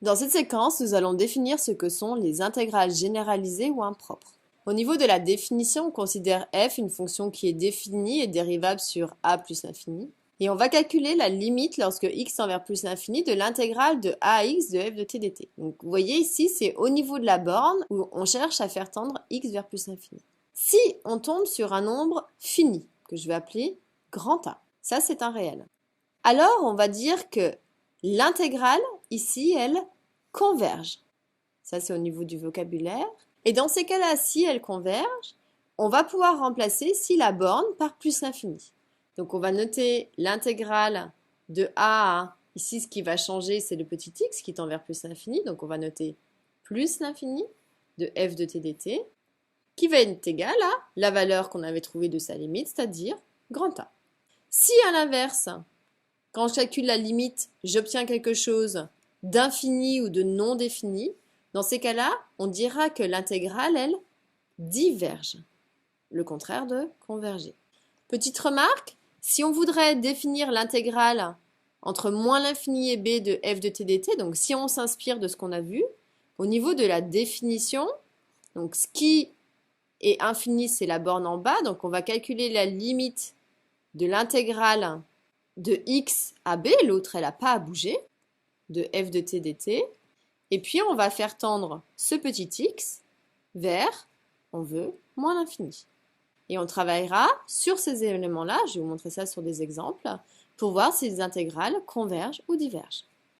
Dans cette séquence, nous allons définir ce que sont les intégrales généralisées ou impropres. Au niveau de la définition, on considère f une fonction qui est définie et dérivable sur a plus l'infini. Et on va calculer la limite lorsque x tend vers plus l'infini de l'intégrale de a à x de f de t dt. Donc vous voyez ici, c'est au niveau de la borne où on cherche à faire tendre x vers plus l'infini. Si on tombe sur un nombre fini, que je vais appeler grand A, ça c'est un réel. Alors on va dire que l'intégrale, ici, elle converge. Ça c'est au niveau du vocabulaire. Et dans ces cas-là, si elle converge, on va pouvoir remplacer si la borne par plus l'infini. Donc on va noter l'intégrale de a à, ici ce qui va changer c'est le petit x qui tend vers plus l'infini, donc on va noter plus l'infini de f de t dt, qui va être égal à la valeur qu'on avait trouvée de sa limite, c'est-à-dire grand A. Si à l'inverse, quand je calcule la limite, j'obtiens quelque chose d'infini ou de non défini, dans ces cas-là, on dira que l'intégrale, elle, diverge. Le contraire de converger. Petite remarque, si on voudrait définir l'intégrale entre moins l'infini et b de f de t dt, donc si on s'inspire de ce qu'on a vu, au niveau de la définition, donc ce qui est infini, c'est la borne en bas, donc on va calculer la limite de l'intégrale de x à b, l'autre elle n'a pas à bouger, de f de t dt, et puis on va faire tendre ce petit x vers, on veut, moins l'infini. Et on travaillera sur ces éléments-là, je vais vous montrer ça sur des exemples, pour voir si les intégrales convergent ou divergent.